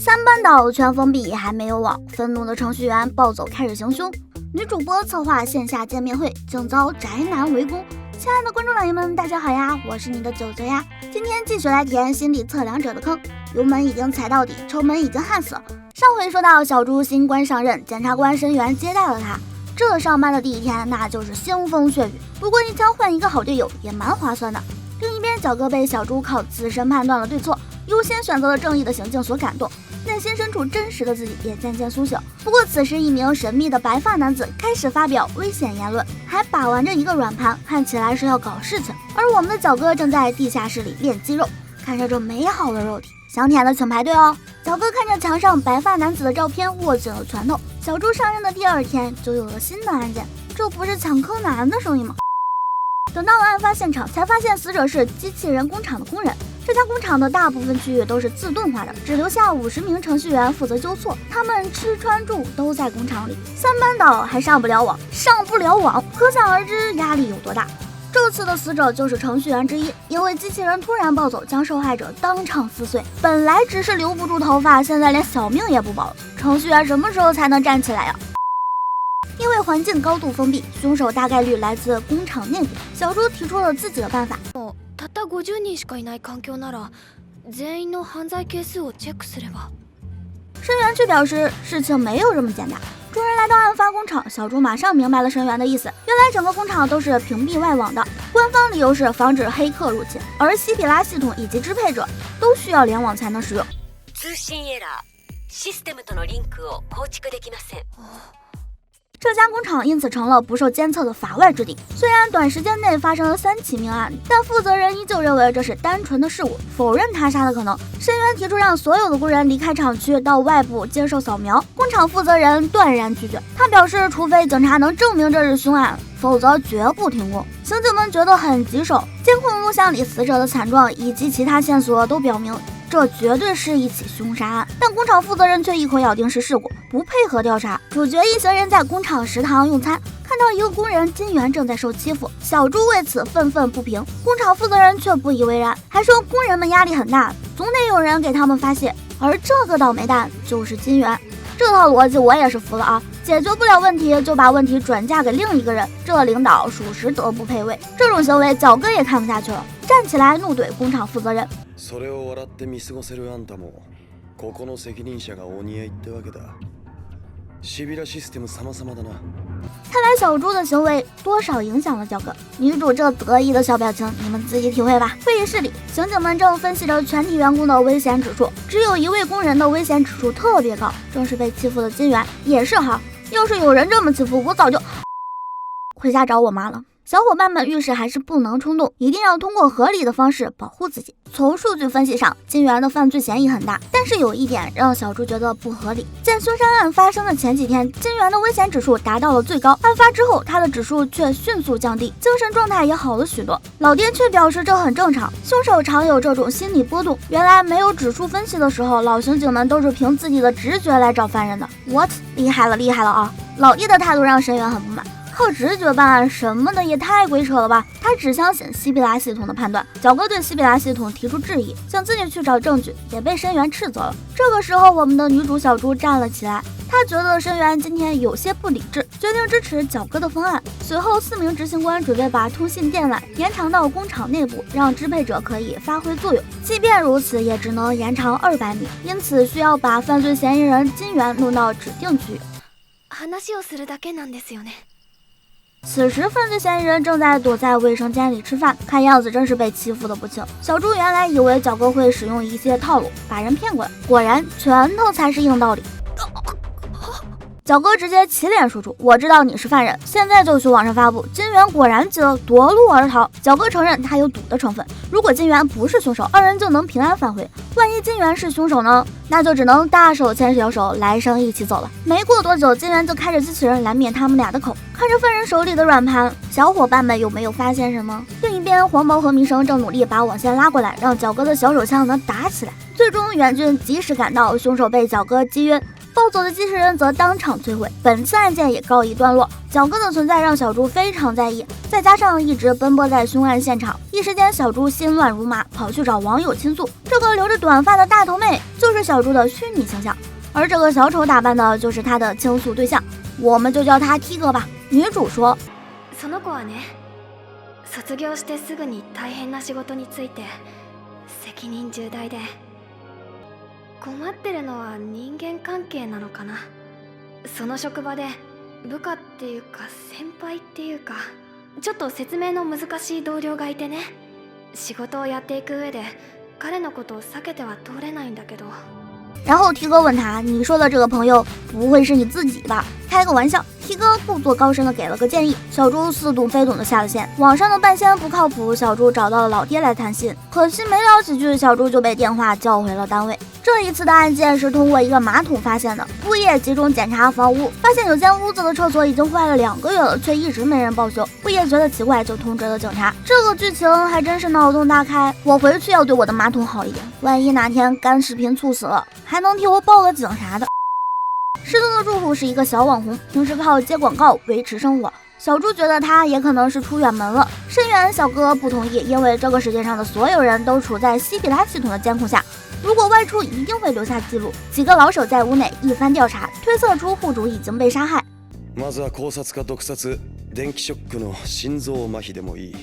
三班倒全封闭，还没有网，愤怒的程序员暴走开始行凶。女主播策划线下见面会，竟遭宅男围攻。亲爱的观众老爷们，大家好呀，我是你的九九呀。今天继续来填心理测量者的坑，油门已经踩到底，车门已经焊死了。上回说到小猪新官上任，检察官申元接待了他。这上班的第一天，那就是腥风血雨。不过一枪换一个好队友也蛮划算的。另一边，小哥被小猪靠自身判断了对错，优先选择了正义的行径所感动，内心深处真实的自己也渐渐苏醒。不过此时一名神秘的白发男子开始发表危险言论，还把玩着一个软盘，看起来是要搞事情。而我们的小哥正在地下室里练肌肉，看着这美好的肉体，想舔的请排队哦。小哥看着墙上白发男子的照片，握紧了拳头。小猪上任的第二天就有了新的案件，这不是抢坑男的声音吗？等到了案发现场，才发现死者是机器人工厂的工人。这家工厂的大部分区域都是自动化的，只留下50名程序员负责纠错，他们吃穿住都在工厂里。三班倒还上不了网，可想而知压力有多大。这次的死者就是程序员之一，因为机器人突然暴走，将受害者当场撕碎。本来只是留不住头发，现在连小命也不保了。程序员什么时候才能站起来呀？因为环境高度封闭，凶手大概率来自工厂内部。小猪提出了自己的办法。たった50人しかいない環境なら全員の犯罪係数をチェックすれば。申元却表示事情没有这么简单。众人来到案发工厂，小猪马上明白了申元的意思。原来整个工厂都是屏蔽外网的，官方理由是防止黑客入侵，而西比拉系统以及支配者都需要联网才能使用。通信エラー、システムとのリンクを構築できません。这家工厂因此成了不受监测的法外之地。虽然短时间内发生了3起命案，但负责人依旧认为这是单纯的事故，否认他杀的可能。申元提出让所有的工人离开厂区，到外部接受扫描。工厂负责人断然拒绝，他表示除非警察能证明这是凶案，否则绝不停工。刑警们觉得很棘手，监控录像里死者的惨状以及其他线索都表明这绝对是一起凶杀案，但工厂负责人却一口咬定是事故，不配合调查。主角一行人在工厂食堂用餐，看到一个工人金元正在受欺负，小猪为此愤愤不平，工厂负责人却不以为然，还说工人们压力很大，总得有人给他们发泄，而这个倒霉蛋就是金元。这套逻辑我也是服了啊！解决不了问题就把问题转嫁给另一个人，这领导属实德不配位。这种行为角哥也看不下去了，站起来怒怼工厂負責人。それを笑って見過ごせるあんたもここの責任者がお似合いってわけだ。シビラシステム様々だな。看来小猪的行为多少影响了角哥。女主这得意的小表情，你们自己体会吧。会议室里，刑警们正分析着全体员工的危险指数，只有一位工人的危险指数特别高，正是被欺负的金元。也是哈，要是有人这么欺负，我早就回家找我妈了。小伙伴们遇事还是不能冲动，一定要通过合理的方式保护自己。从数据分析上，金元的犯罪嫌疑很大，但是有一点让小猪觉得不合理。在凶杀案发生的前几天，金元的危险指数达到了最高，案发之后他的指数却迅速降低，精神状态也好了许多。老爹却表示这很正常，凶手常有这种心理波动。原来没有指数分析的时候，老刑警们都是凭自己的直觉来找犯人的。What？ 厉害了啊！老爹的态度让申元很不满。靠直觉办案什么的也太鬼扯了吧！他只相信西比拉系统的判断。角哥对西比拉系统提出质疑，想自己去找证据，也被申元斥责了。这个时候，我们的女主小猪站了起来，她觉得申元今天有些不理智，决定支持角哥的方案。随后，4名执行官准备把通信电缆延长到工厂内部，让支配者可以发挥作用。即便如此，也只能延长200米，因此需要把犯罪嫌疑人金元弄到指定区域。話をするだけなんですよね。此时犯罪嫌疑人正在躲在卫生间里吃饭，看样子真是被欺负的不轻。小猪原来以为角哥会使用一些套路把人骗过来，果然拳头才是硬道理。角哥直接起脸说出：“我知道你是犯人，现在就去网上发布。”金元果然急了，夺路而逃。角哥承认他有赌的成分，如果金元不是凶手，二人就能平安返回。万一金元是凶手呢？那就只能大手牵小手，来生一起走了。没过多久，金元就开着机器人来灭他们俩的口。看着犯人手里的软盘，小伙伴们有没有发现什么？另一边，黄毛和弥生正努力把网线拉过来，让角哥的小手枪能打起来。最终，援军及时赶到，凶手被角哥击晕。暴走的机器人则当场摧毁。本次案件也告一段落。角哥的存在让小猪非常在意，再加上一直奔波在凶案现场，一时间小猪心乱如麻，跑去找网友倾诉。这个留着短发的大头妹就是小猪的虚拟形象，而这个小丑打扮的就是他的倾诉对象，我们就叫他 T 哥吧。女主说，その子はね、卒業してすぐに大変な仕事について責任重大で困ってるのは人間関係なのかな。その職場で部下っていうか先輩っていうかちょっと説明の難しい同僚がいてね、仕事をやっていく上で彼のことを避けては通れないんだけど。然后 T 哥问他，你说的这个朋友不会是你自己吧？开个玩笑。T 哥故作高深的给了个建议，小猪似懂非懂的下了线。网上的半仙不靠谱，小猪找到了老爹来谈心，可惜没聊几句，小猪就被电话叫回了单位。这一次的案件是通过一个马桶发现的，物业集中检查房屋，发现有间屋子的厕所已经坏了2个月了，却一直没人报修。物业觉得奇怪，就通知了警察。这个剧情还真是脑洞大开，我回去要对我的马桶好一点，万一哪天干视频猝死了，还能替我报个警啥的。失踪的住户是一个小网红，平时靠接广告维持生活。小猪觉得他也可能是出远门了，声源小哥不同意，因为这个世界上的所有人都处在西比拉系统的监控下，如果外出一定会留下记录。几个老手在屋内一番调查，推测出户主已经被杀害。まずは絞殺か毒殺、電気ショックの心臓麻痺でもいい。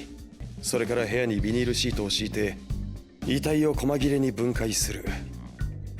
それから部屋にビニールシートを敷いて遺体を細切れに分解する。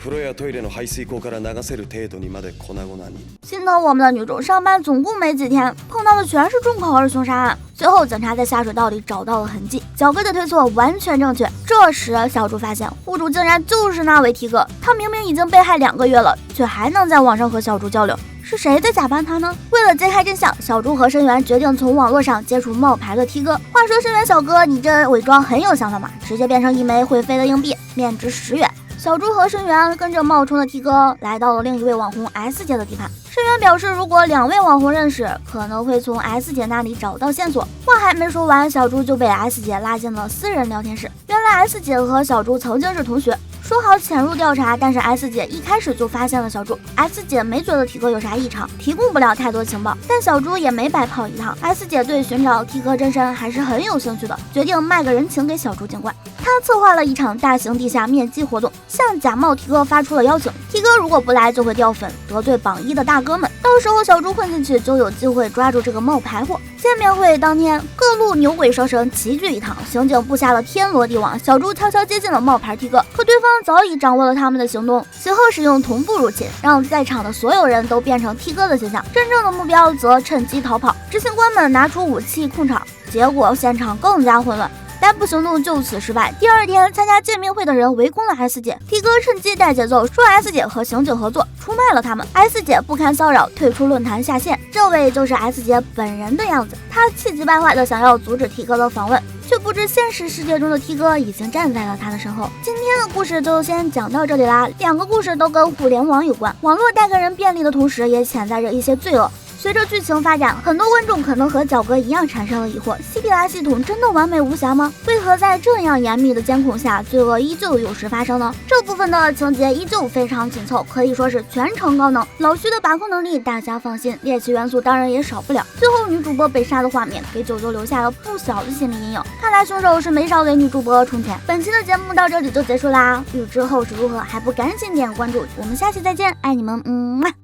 風呂やトイレの排水溝から流せる程度にまで粉々に。心疼我们的女主上班总共没几天，碰到的全是重口味凶杀案。随后警察在下水道里找到了痕迹，小哥的推测完全正确。这时小猪发现户主竟然就是那位 T 哥，他明明已经被害2个月了，却还能在网上和小猪交流，是谁在假扮他呢？为了揭开真相，小猪和申源决定从网络上接触冒牌的 T 哥。话说申源小哥，你这伪装很有想法嘛，直接变成一枚会飞的硬币，面值10元。小猪和申源跟着冒充的 T 哥来到了另一位网红 S 姐的地盘。申源表示，如果2位网红认识，可能会从 S 姐那里找到线索。话还没说完，小猪就被 S 姐拉进了私人聊天室。原来 S 姐和小猪曾经是同学，说好潜入调查，但是 S 姐一开始就发现了小猪。S 姐没觉得 T 哥有啥异常，提供不了太多情报，但小猪也没白跑一趟。S 姐对寻找 T 哥真身还是很有兴趣的，决定卖个人情给小猪警官。他策划了一场大型地下面基活动，向假冒 T 哥发出了邀请。T 哥如果不来，就会掉粉，得罪榜1的大哥们。到时候小猪混进去，就有机会抓住这个冒牌货。见面会当天，各路牛鬼蛇神齐聚一堂，刑警布下了天罗地网。小猪悄悄接近了冒牌 T 哥，可对方早已掌握了他们的行动，随后使用同步入侵，让在场的所有人都变成 T 哥的形象。真正的目标则趁机逃跑。执行官们拿出武器控场，结果现场更加混乱。逮捕行动就此失败。第2天，参加见面会的人围攻了 S 姐 ，T 哥趁机带节奏，说 S 姐和刑警合作，出卖了他们。S 姐不堪骚扰，退出论坛下线。这位就是 S 姐本人的样子。她气急败坏的想要阻止 T 哥的访问，却不知现实世界中的 T 哥已经站在了他的身后。今天的故事就先讲到这里啦。2个故事都跟互联网有关，网络带给人便利的同时，也潜在着一些罪恶。随着剧情发展，很多观众可能和角哥一样产生了疑惑：西比拉系统真的完美无瑕吗？为何在这样严密的监控下，罪恶依旧有时发生呢？这部分的情节依旧非常紧凑，可以说是全程高能。老徐的把控能力，大家放心。猎奇元素当然也少不了。最后女主播被杀的画面，给九九留下了不小的心理阴影。看来凶手是没少给女主播充钱。本期的节目到这里就结束啦，欲知后事如何，还不赶紧点关注？我们下期再见，爱你们，么。